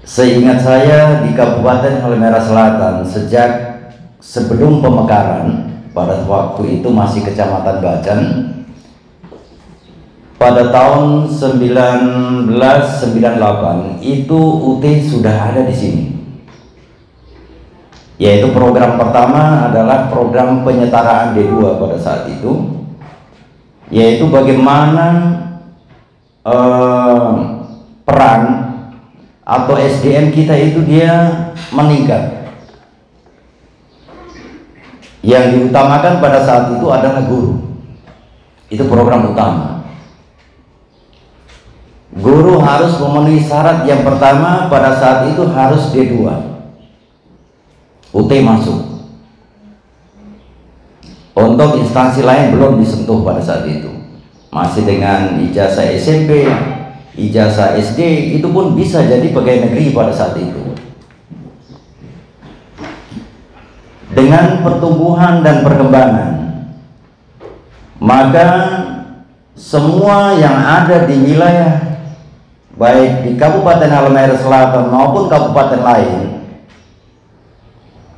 Seingat saya di Kabupaten Halmahera Selatan sejak sebelum pemekaran, pada waktu itu masih Kecamatan Bacan, pada tahun 1998 itu UT sudah ada di sini. Yaitu program pertama adalah program penyetaraan D2 pada saat itu, yaitu bagaimana peran atau SDM kita itu dia meningkat. Yang diutamakan pada saat itu adalah guru. Itu program utama. Guru harus memenuhi syarat yang pertama pada saat itu harus D2. UT masuk. Untuk instansi lain belum disentuh pada saat itu. Masih dengan ijazah SMP, ijazah SD, itu pun bisa jadi pegawai negeri pada saat itu. Dengan pertumbuhan dan perkembangan, maka semua yang ada di wilayah baik di Kabupaten Halmahera Selatan maupun kabupaten lain,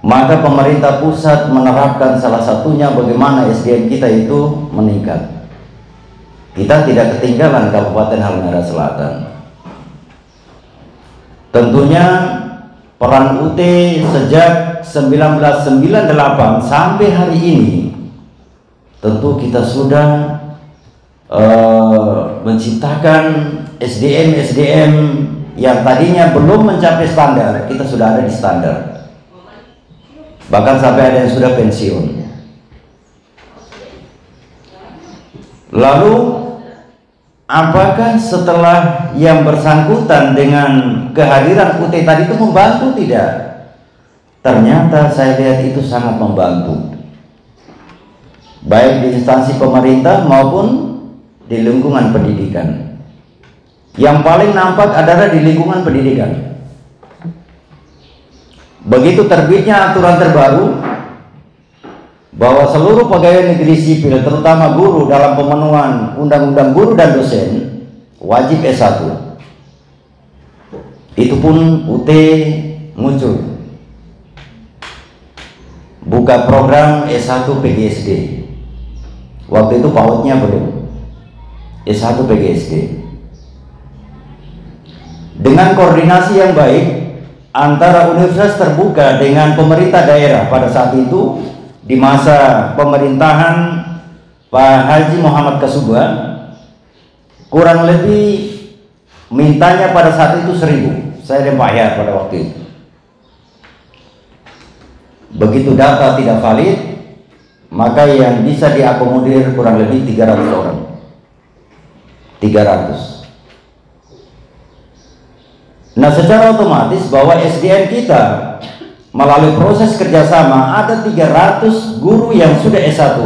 maka pemerintah pusat menerapkan salah satunya bagaimana SDM kita itu meningkat. Kita tidak ketinggalan Kabupaten Halmahera Selatan. Tentunya peran UT sejak 1998 sampai hari ini, tentu kita sudah menciptakan SDM yang tadinya belum mencapai standar, kita sudah ada di standar. Bahkan sampai ada yang sudah pensiun. Lalu apakah setelah yang bersangkutan dengan kehadiran UT tadi itu membantu tidak? Ternyata saya lihat itu sangat membantu, baik di instansi pemerintah maupun di lingkungan pendidikan. Yang paling nampak adalah di lingkungan pendidikan. Begitu terbitnya aturan terbaru bahwa seluruh pegawai negeri sipil, terutama guru, dalam pemenuhan undang-undang guru dan dosen wajib S1, itu pun UT muncul, buka program S1 PGSD. Waktu itu PAUD-nya belum, S1 PGSD. Dengan koordinasi yang baik antara universitas terbuka dengan pemerintah daerah pada saat itu, di masa pemerintahan Pak Haji Muhammad Kasubah, kurang lebih mintanya pada saat itu 1.000. Saya bayar pada waktu itu. Begitu data tidak valid, maka yang bisa diakomodir kurang lebih 300 orang. 300. Nah, secara otomatis bahwa SDM kita melalui proses kerjasama ada 300 guru yang sudah S1,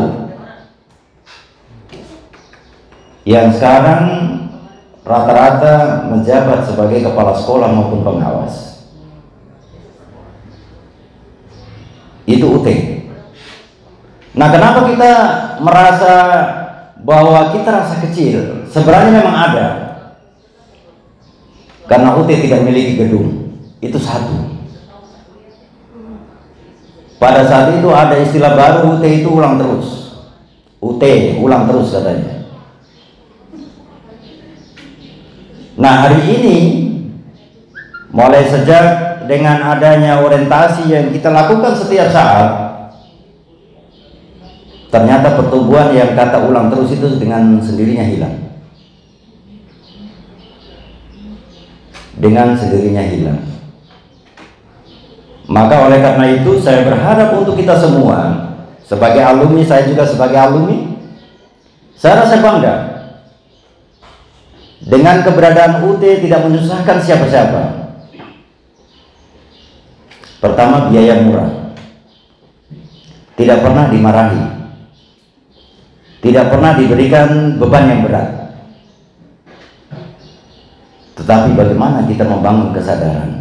yang sekarang rata-rata menjabat sebagai kepala sekolah maupun pengawas. Itu UT. Nah, kenapa kita merasa bahwa kita rasa kecil? Sebenarnya memang ada. Karena UT tidak memiliki gedung, itu satu. Pada saat itu ada istilah baru, UT itu ulang terus. UT ulang terus katanya. Nah, hari ini mulai sejak dengan adanya orientasi yang kita lakukan setiap saat, ternyata pertumbuhan yang kata ulang terus itu dengan sendirinya hilang. Dengan sendirinya hilang. Maka oleh karena itu saya berharap untuk kita semua, sebagai alumni, saya juga sebagai alumni, saya rasa bangga dengan keberadaan UT tidak menyusahkan siapa-siapa. Pertama, biaya murah, tidak pernah dimarahi, tidak pernah diberikan beban yang berat. Tetapi bagaimana kita membangun kesadaran?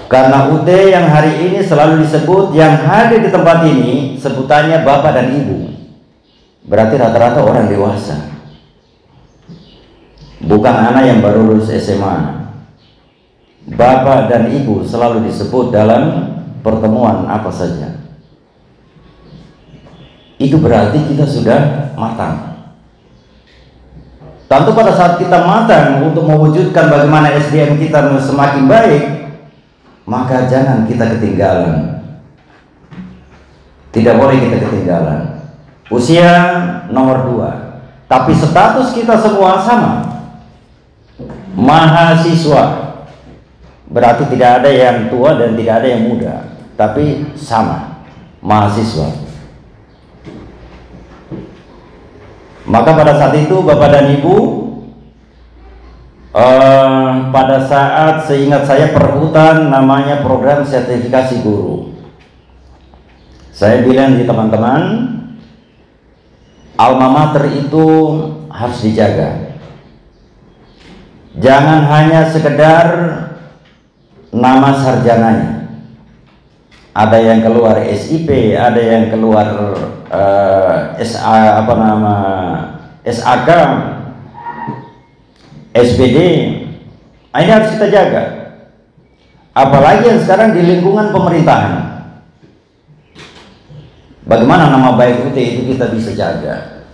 Karena UT yang hari ini selalu disebut, yang hadir di tempat ini sebutannya bapak dan ibu, berarti rata-rata orang dewasa, bukan anak yang baru lulus SMA. Bapak dan Ibu selalu disebut dalam pertemuan apa saja. Itu berarti kita sudah matang. Tentu pada saat kita matang untuk mewujudkan bagaimana SDM kita semakin baik, maka jangan kita ketinggalan. Tidak boleh kita ketinggalan. Usia nomor 2, tapi status kita semua sama, mahasiswa. Berarti tidak ada yang tua dan tidak ada yang muda, tapi sama, mahasiswa. Maka pada saat itu Bapak dan Ibu, pada saat seingat saya perhutan namanya program sertifikasi guru. Saya bilang di teman-teman, alma mater itu harus dijaga. Jangan hanya sekedar nama sarjananya. Ada yang keluar SIP, ada yang keluar SAK, SPD. Ini harus kita jaga. Apalagi yang sekarang di lingkungan pemerintahan. Bagaimana nama baik UT itu kita bisa jaga.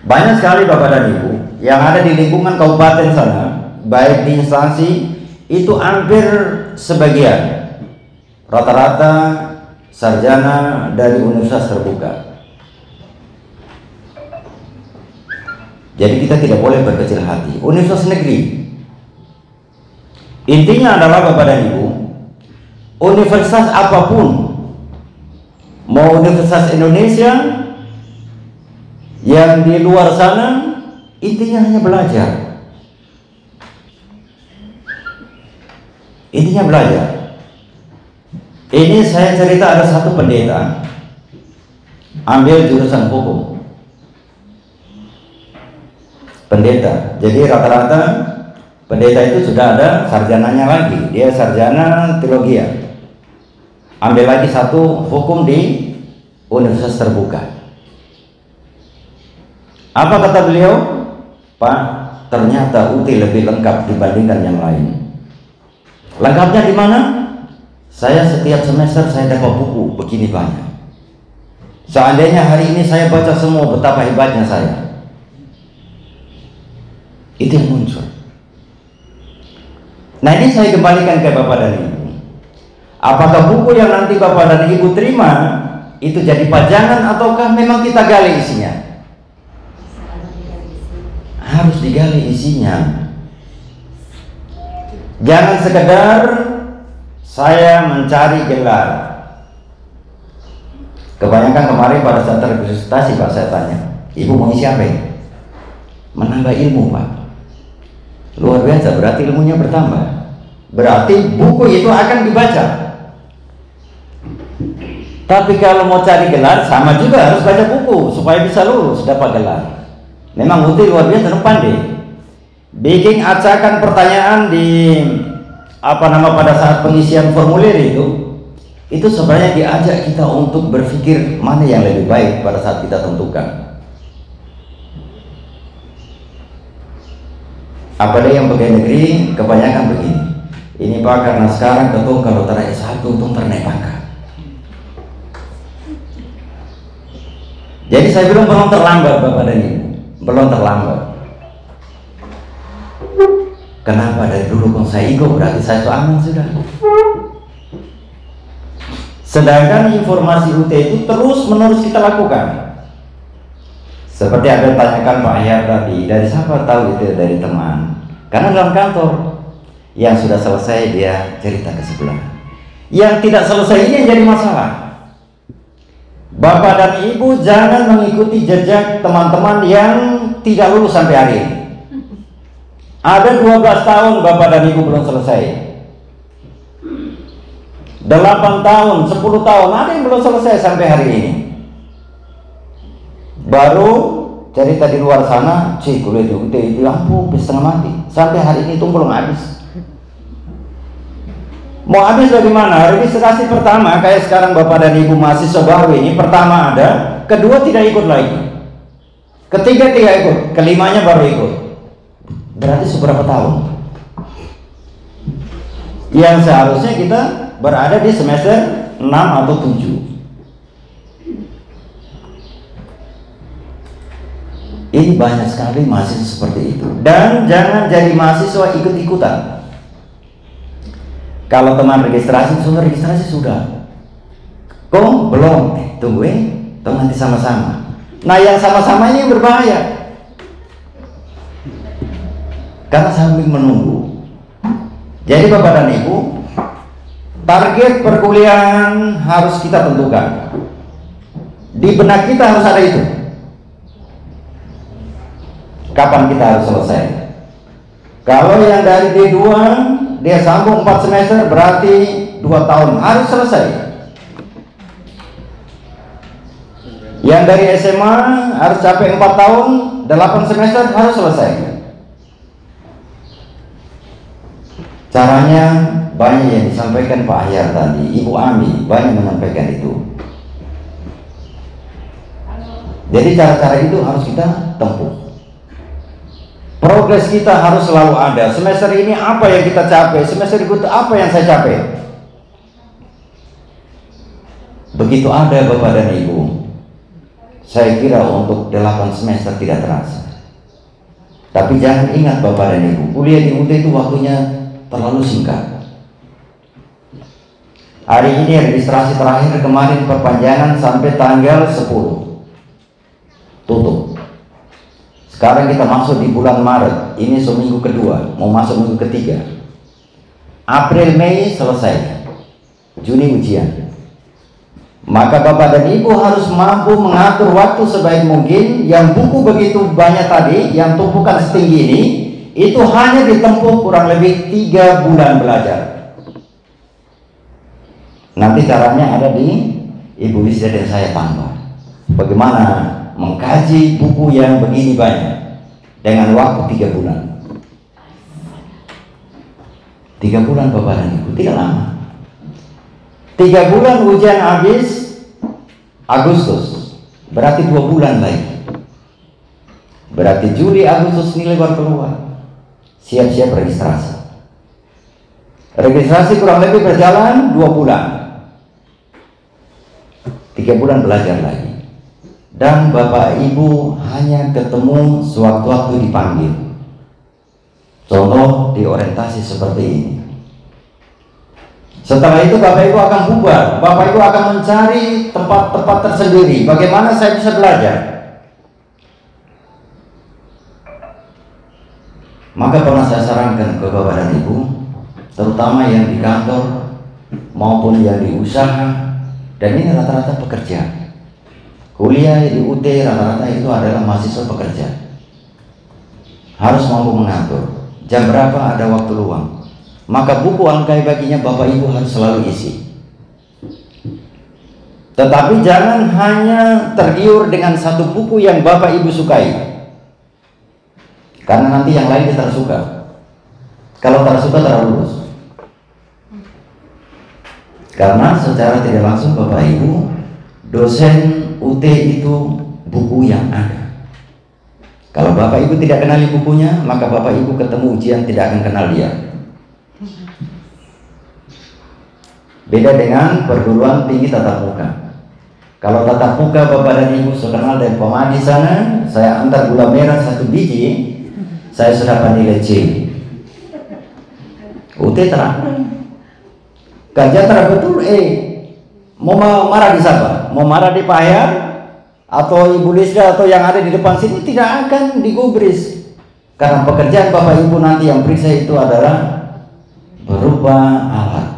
Banyak sekali Bapak dan Ibu yang ada di lingkungan kabupaten sana, baik di instansi itu hampir sebagian rata-rata sarjana dari universitas terbuka. Jadi kita tidak boleh berkecil hati. Universitas negeri, intinya adalah Bapak dan Ibu, universitas apapun, mau Universitas Indonesia yang di luar sana, intinya hanya belajar. Intinya belajar. Ini saya cerita, ada satu pendeta ambil jurusan hukum. Pendeta. Jadi rata-rata pendeta itu sudah ada sarjananya lagi. Dia sarjana teologi. Ambil lagi satu hukum di universitas terbuka. Apa kata beliau? Pak, ternyata UT lebih lengkap dibandingkan yang lain. Lengkapnya di mana? Saya setiap semester saya dapat buku begini banyak. Seandainya hari ini saya baca semua, betapa hebatnya saya. Itu yang muncul. Nah, ini saya kembalikan ke Bapak dan Ibu. Apakah buku yang nanti Bapak dan Ibu terima itu jadi pajangan ataukah memang kita gali isinya? Harus digali isinya. Jangan sekedar saya mencari gelar. Kebanyakan kemarin pada saat representasi Pak, saya tanya, Ibu mau isi apa ya? Menambah ilmu Pak. Luar biasa, berarti ilmunya bertambah. Berarti buku itu akan dibaca. Tapi kalau mau cari gelar, sama juga harus baca buku supaya bisa lulus dapat gelar. Memang UT luar biasa pandai. Bikin acakan pertanyaan di pada saat pengisian formulir itu sebenarnya diajak kita untuk berpikir mana yang lebih baik pada saat kita tentukan. Apalagi yang pegawai negeri kebanyakan begini. Ini Pak, karena sekarang ketua kalau terakhir S1 untung ternaik pangkat. Jadi saya bilang belum terlambat Bapak dan Ibu, belum terlambat. Kenapa dari dulu kalau saya ikut berarti saya aman sudah. Sedangkan informasi UT itu terus menerus kita lakukan. Seperti apa yang ditanyakan Pak Ahyar tadi, dari siapa tahu itu? Dari teman. Karena dalam kantor yang sudah selesai dia cerita ke sebelah. Yang tidak selesai ini yang jadi masalah. Bapak dan Ibu jangan mengikuti jejak teman-teman yang tidak lulus sampai hari ini. Ada 12 tahun Bapak dan Ibu belum selesai. 8 tahun, 10 tahun ada yang belum selesai sampai hari ini. Baru cerita di luar sana, kuliah di UT itu lampu setengah mati. Sampai hari ini itu belum habis. Mau habis bagaimana? Registrasi pertama kayak sekarang Bapak dan Ibu mahasiswa baru ini, pertama ada, kedua tidak ikut lagi, ketiga tidak ikut, kelimanya baru ikut. Berarti seberapa tahun? yang seharusnya kita berada di semester 6 atau 7. Ini banyak sekali mahasiswa seperti itu. Dan jangan jadi mahasiswa ikut-ikutan. Kalau teman registrasi sudah. Kok belum? Tunggu nanti sama-sama. Nah, yang sama-sama ini berbahaya. Karena saling menunggu. Jadi Bapak dan Ibu, target perkuliahan harus kita tentukan. Di benak kita harus ada itu. Kapan kita harus selesai? Kalau yang dari D2 dia sambung 4 semester, berarti 2 tahun harus selesai. Yang dari SMA harus sampai 4 tahun, 8 semester harus selesai. Caranya banyak yang disampaikan Pak Ahyar tadi, Ibu Ami banyak menyampaikan itu. Jadi cara-cara itu harus kita tempuh. Progres kita harus selalu ada. Semester ini apa yang kita capai, semester berikutnya apa yang saya capai. Begitu ada Bapak dan Ibu, saya kira untuk 8 semester tidak terasa. Tapi jangan ingat Bapak dan Ibu, kuliah di UT itu waktunya terlalu singkat. Hari ini registrasi terakhir kemarin perpanjangan sampai tanggal 10 tutup. Sekarang kita masuk di bulan Maret, ini seminggu kedua, mau masuk minggu ketiga. April, Mei selesai, Juni ujian. Maka Bapak dan Ibu harus mampu mengatur waktu sebaik mungkin. Yang buku begitu banyak tadi, yang tumpukan setinggi ini, itu hanya ditempuh kurang lebih 3 bulan belajar. Nanti caranya ada di Ibu Lisda dan saya tambah. Bagaimana mengkaji buku yang begini banyak dengan waktu 3 bulan. 3 bulan Bapak dan Ibu, tidak lama. 3 bulan ujian habis Agustus, berarti 2 bulan lagi. Berarti Juli, Agustus nilai baru keluar. Siap-siap registrasi. Registrasi kurang lebih berjalan 2 bulan. 3 bulan belajar lagi. Dan Bapak Ibu hanya ketemu sewaktu-waktu dipanggil. Contoh di orientasi seperti ini. Setelah itu Bapak Ibu akan bubar. Bapak Ibu akan mencari tempat-tempat tersendiri. Bagaimana saya bisa belajar? Maka pernah saya sarankan ke Bapak dan Ibu, terutama yang di kantor maupun yang di usaha, dan ini rata-rata pekerja. Kuliah di UT rata-rata itu adalah mahasiswa pekerja. Harus mampu mengatur jam berapa ada waktu luang. Maka buku angkai baginya Bapak Ibu harus selalu isi. Tetapi jangan hanya tergiur dengan satu buku yang Bapak Ibu sukai, karena nanti yang lain tidak suka. Kalau tak suka tak lulus. Karena secara tidak langsung Bapak Ibu, dosen UT itu buku yang ada. Kalau Bapak Ibu tidak kenali bukunya, maka Bapak Ibu ketemu ujian tidak akan kenal dia. Beda dengan perguruan tinggi tatap muka. Kalau tatap muka Bapak dan Ibu sudah kenal dari pemadi sana, saya antar gula merah 1 biji, saya sudah dapat nilai C. UT terang. Kerja terang betul, mau marah di siapa? Mau marah di Pak Ahyar atau Ibu Lisda atau yang ada di depan sini tidak akan digubris. Karena pekerjaan Bapak Ibu nanti yang periksa itu adalah berupa alat.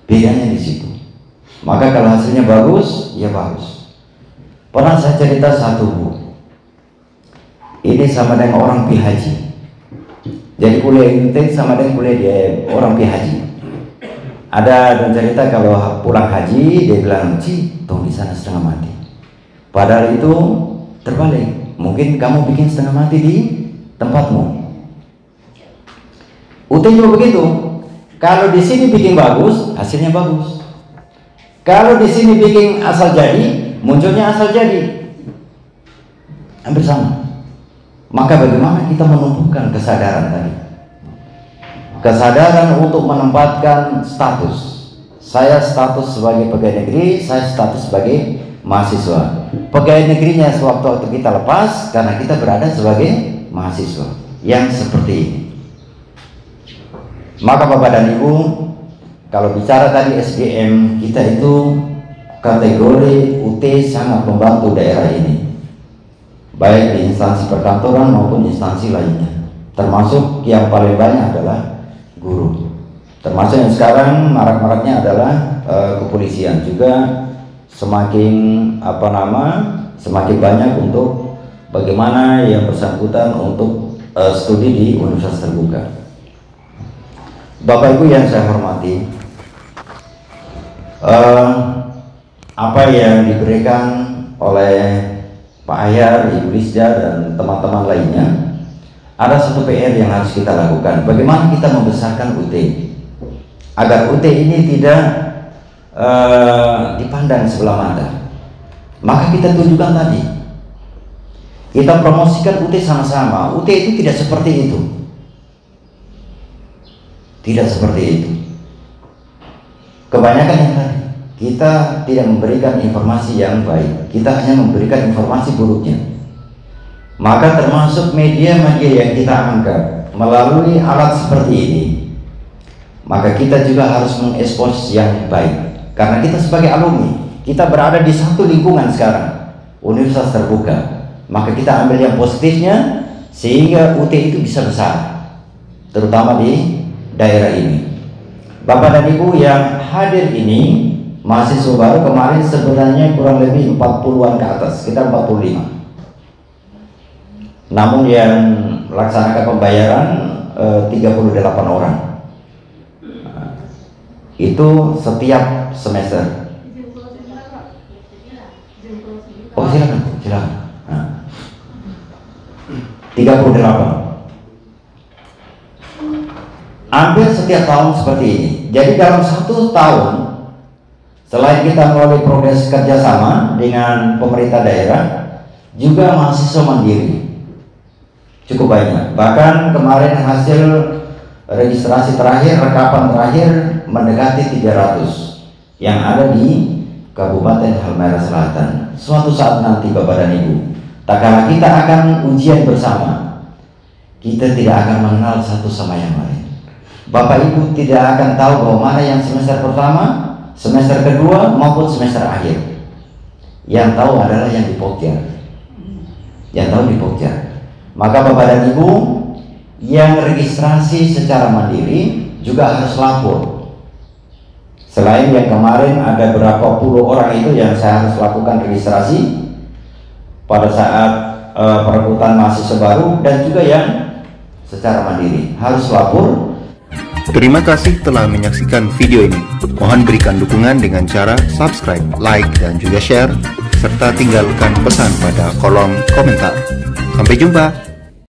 Bedanya di situ. Maka kalau hasilnya bagus, ya bagus. Pernah saya cerita satu Bu. Ini sama dengan orang PHJ. Jadi kuliah intens sama dengan kuliah dia orang PHJ. Ada dan cerita kalau pulang haji dia bilang, "Ci, tuh di sana setengah mati." Padahal itu terbalik. Mungkin kamu bikin setengah mati di tempatmu. UT juga begitu. Kalau di sini bikin bagus, hasilnya bagus. Kalau di sini bikin asal jadi, munculnya asal jadi. Hampir sama. Maka bagaimana kita menumbuhkan kesadaran tadi? kesadaran untuk menempatkan status. Saya status sebagai pegawai negeri, saya status sebagai mahasiswa. Pegawai negerinya sewaktu-waktu kita lepas karena kita berada sebagai mahasiswa yang seperti ini. Maka Bapak dan Ibu, kalau bicara tadi SDM, kita itu kategori UT sangat membantu daerah ini, baik di instansi perkantoran maupun instansi lainnya, termasuk yang paling banyak adalah guru, termasuk yang sekarang marak-maraknya adalah kepolisian juga semakin semakin banyak untuk bagaimana yang bersangkutan untuk studi di universitas terbuka. Bapak Ibu yang saya hormati, apa yang diberikan oleh Pak Ahyar, Ibu Lisda dan teman-teman lainnya, ada satu PR yang harus kita lakukan. Bagaimana kita membesarkan UT agar UT ini tidak dipandang sebelah mata. Maka kita tunjukkan tadi, kita promosikan UT sama-sama. UT itu tidak seperti itu, tidak seperti itu. Kebanyakan yang tadi, kita tidak memberikan informasi yang baik, kita hanya memberikan informasi buruknya. Maka termasuk media-media yang kita angkat melalui alat seperti ini, maka kita juga harus mengekspos yang baik. Karena kita sebagai alumni, kita berada di satu lingkungan sekarang, universitas terbuka, maka kita ambil yang positifnya sehingga UT itu bisa besar, terutama di daerah ini. Bapak dan Ibu yang hadir ini, mahasiswa baru kemarin sebenarnya kurang lebih 40-an ke atas, sekitar 45. Namun yang melaksanakan pembayaran 38 orang. Itu setiap semester. Oh silakan. Nah, 38. Hampir setiap tahun seperti ini. Jadi dalam 1 tahun, selain kita melalui progres kerjasama dengan pemerintah daerah, juga mahasiswa mandiri cukup banyak. Bahkan kemarin hasil registrasi terakhir, rekapan terakhir mendekati 300 yang ada di Kabupaten Halmahera Selatan. Suatu saat nanti Bapak dan Ibu, tak kala kita akan ujian bersama, kita tidak akan mengenal satu sama yang lain. Bapak Ibu tidak akan tahu bahwa mana yang semester pertama, semester kedua maupun semester akhir. Yang tahu adalah yang di Pokja. Yang tahu di Pokja. Maka Bapak dan Ibu yang registrasi secara mandiri juga harus lapor. Selain yang kemarin ada berapa puluh orang itu yang saya harus lakukan registrasi pada saat perekrutan mahasiswa baru, dan juga yang secara mandiri harus lapor. Terima kasih telah menyaksikan video ini. Mohon berikan dukungan dengan cara subscribe, like, dan juga share, serta tinggalkan pesan pada kolom komentar. Sampai jumpa.